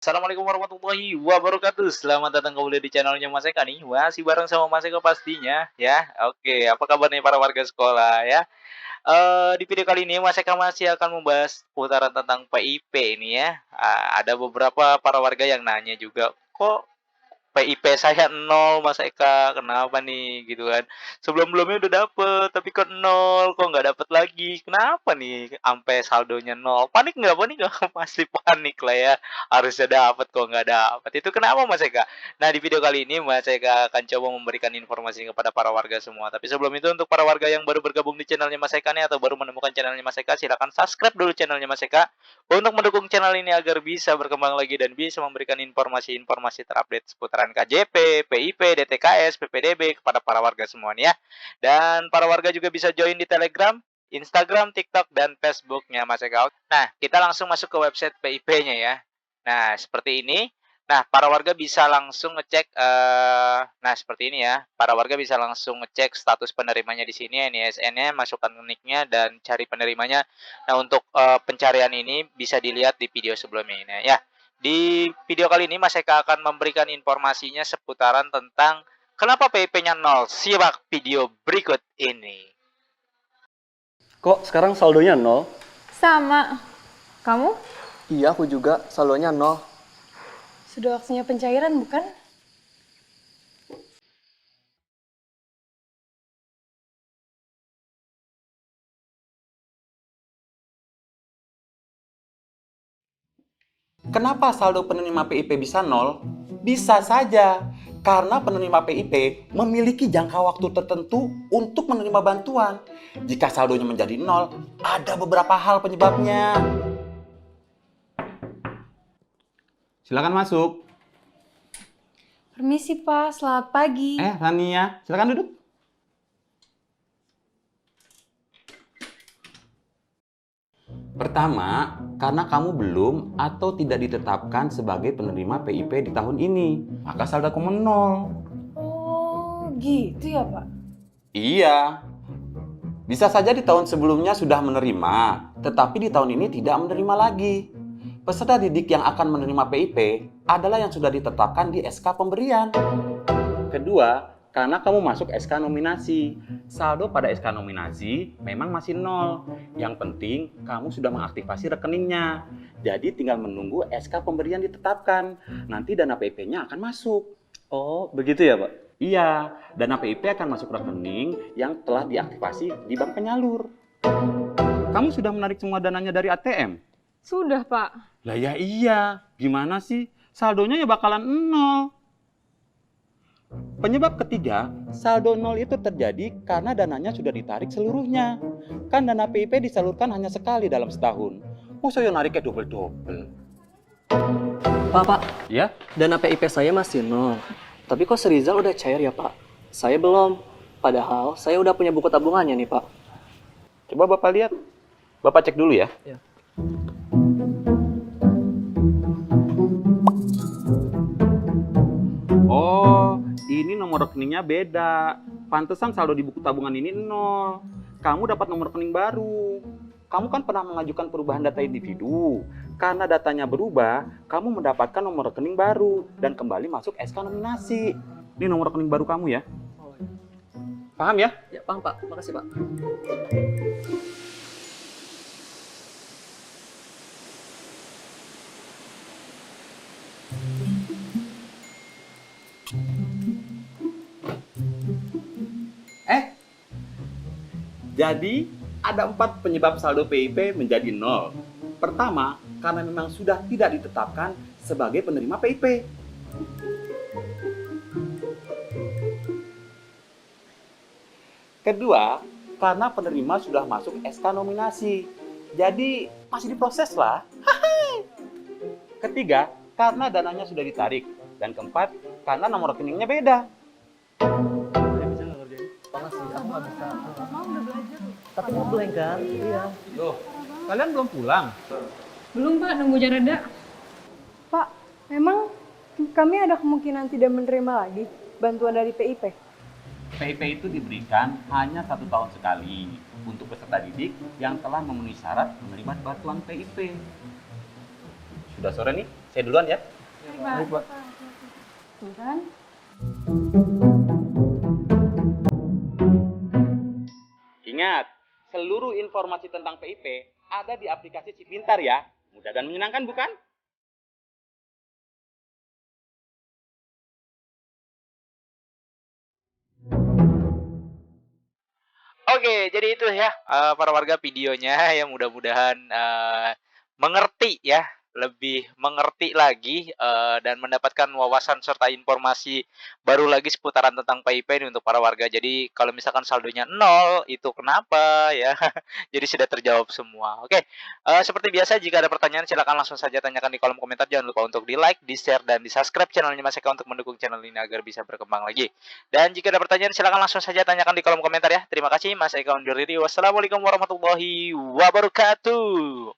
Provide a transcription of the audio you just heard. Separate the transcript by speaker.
Speaker 1: Assalamualaikum warahmatullahi wabarakatuh. Selamat datang kembali di channelnya Mas Eka nih. Masih bareng sama Mas Eka pastinya ya. Oke, apa kabar nih para warga sekolah ya? Di video kali ini Mas Eka masih akan membahas putaran tentang PIP ini ya. Ada beberapa para warga yang nanya juga, kok PIP saya nol Mas Eka, kenapa nih gitu kan. Sebelum-sebelumnya udah dapet, tapi kok nol, kok nggak dapet lagi, kenapa nih sampai saldonya nol? Panik nggak? Panik nggak? Pasti panik lah ya, harusnya dapet kok nggak dapet, itu kenapa Mas Eka? Nah di video kali ini Mas Eka akan coba memberikan informasi kepada para warga semua. Tapi sebelum itu untuk para warga yang baru bergabung di channelnya Mas Eka nih atau baru menemukan channelnya Mas Eka, silakan subscribe dulu channelnya Mas Eka untuk mendukung channel ini agar bisa berkembang lagi dan bisa memberikan informasi-informasi terupdate seputaran KJP, PIP, DTKS, PPDB kepada para warga semua nih ya. Dan para warga juga bisa join di Telegram, Instagram, TikTok, dan Facebooknya Mas Eka. Nah, kita langsung masuk ke website PIP-nya ya. Nah, seperti ini. Nah, para warga bisa langsung ngecek, nah seperti ini ya. Para warga bisa langsung ngecek status penerimanya di sini, NISN-nya, masukkan NIK-nya, dan cari penerimanya. Nah, untuk pencarian ini bisa dilihat di video sebelumnya ini ya. Di video kali ini Mas Eka akan memberikan informasinya seputaran tentang kenapa PIP-nya nol. Simak video berikut ini.
Speaker 2: Kok sekarang saldonya nol?
Speaker 3: Sama. Kamu?
Speaker 2: Iya, aku juga. Saldonya nol.
Speaker 3: Sudah waktunya pencairan, bukan?
Speaker 4: Kenapa saldo penerima PIP bisa nol? Bisa saja, karena penerima PIP memiliki jangka waktu tertentu untuk menerima bantuan. Jika saldonya menjadi nol, ada beberapa hal penyebabnya. Silakan masuk.
Speaker 3: Permisi, Pak. Selamat pagi.
Speaker 4: Rania, silakan duduk. Pertama, karena kamu belum atau tidak ditetapkan sebagai penerima PIP di tahun ini, maka saldo kamu nol.
Speaker 3: Oh, gitu ya, Pak?
Speaker 4: Iya. Bisa saja di tahun sebelumnya sudah menerima, tetapi di tahun ini tidak menerima lagi. Peserta didik yang akan menerima PIP adalah yang sudah ditetapkan di SK pemberian. Kedua, karena kamu masuk SK nominasi. Saldo pada SK nominasi memang masih nol. Yang penting kamu sudah mengaktifasi rekeningnya. Jadi tinggal menunggu SK pemberian ditetapkan. Nanti dana PIP-nya akan masuk.
Speaker 2: Oh, begitu ya, Pak?
Speaker 4: Iya, dana PIP akan masuk rekening yang telah diaktifasi di bank penyalur. Kamu sudah menarik semua dananya dari ATM?
Speaker 3: Sudah, Pak.
Speaker 4: Lah ya iya, gimana sih? Saldonya ya bakalan nol. Penyebab ketiga, saldo nol itu terjadi karena dananya sudah ditarik seluruhnya. Kan dana PIP disalurkan hanya sekali dalam setahun. Masa yang nariknya double-double?
Speaker 2: Pak,
Speaker 4: Ya?
Speaker 2: dana PIP saya masih nol. Tapi kok Serizal udah cair ya, Pak? Saya belum. Padahal saya udah punya buku tabungannya nih, Pak.
Speaker 4: Coba Bapak lihat. Bapak cek dulu ya.
Speaker 2: Ya.
Speaker 4: Oh, ini nomor rekeningnya beda. Pantesan saldo di buku tabungan ini nol. Kamu dapat nomor rekening baru. Kamu kan pernah mengajukan perubahan data individu. Karena datanya berubah, kamu mendapatkan nomor rekening baru dan kembali masuk SK nominasi. Ini nomor rekening baru kamu ya.
Speaker 2: Oh, iya.
Speaker 4: Paham ya?
Speaker 2: Ya, paham, Pak. Makasih, Pak.
Speaker 4: Jadi, ada 4 penyebab saldo PIP menjadi nol. Pertama, karena memang sudah tidak ditetapkan sebagai penerima PIP. Kedua, karena penerima sudah masuk SK nominasi. Jadi, masih diproses lah. Ketiga, karena dananya sudah ditarik. Dan keempat, karena nomor rekeningnya beda.
Speaker 2: Saya bisa nggak ngerjain? Makasih, aku nggak bisa.
Speaker 3: Mau udah belajar.
Speaker 2: Tapi mau blank kan? Iya.
Speaker 4: Loh, kalian belum pulang?
Speaker 3: Belum, Pak. Nunggu Jarada. Pak, memang kami ada kemungkinan tidak menerima lagi bantuan dari PIP?
Speaker 4: PIP itu diberikan hanya 1 tahun sekali untuk peserta didik yang telah memenuhi syarat menerima bantuan PIP. Sudah sore nih,
Speaker 1: Saya duluan ya.
Speaker 3: Baik, Pak. Tuh kan?
Speaker 4: Ingat, seluruh informasi tentang PIP ada di aplikasi Si Pintar ya. Mudah dan menyenangkan bukan?
Speaker 1: Oke, jadi itu ya, para warga videonya yang mudah-mudahan, mengerti ya, lebih mengerti lagi, dan mendapatkan wawasan serta informasi baru lagi seputaran tentang PIP ini untuk para warga. Jadi kalau misalkan saldonya nol, itu kenapa ya? Jadi sudah terjawab semua. Oke, seperti biasa jika ada pertanyaan silakan langsung saja tanyakan di kolom komentar. Jangan lupa untuk di-like, di-share, dan di-subscribe channelnya Mas Eka untuk mendukung channel ini agar bisa berkembang lagi. Dan jika ada pertanyaan silakan langsung saja tanyakan di kolom komentar ya. Terima kasih Mas Eka undur diri. Wassalamualaikum warahmatullahi wabarakatuh.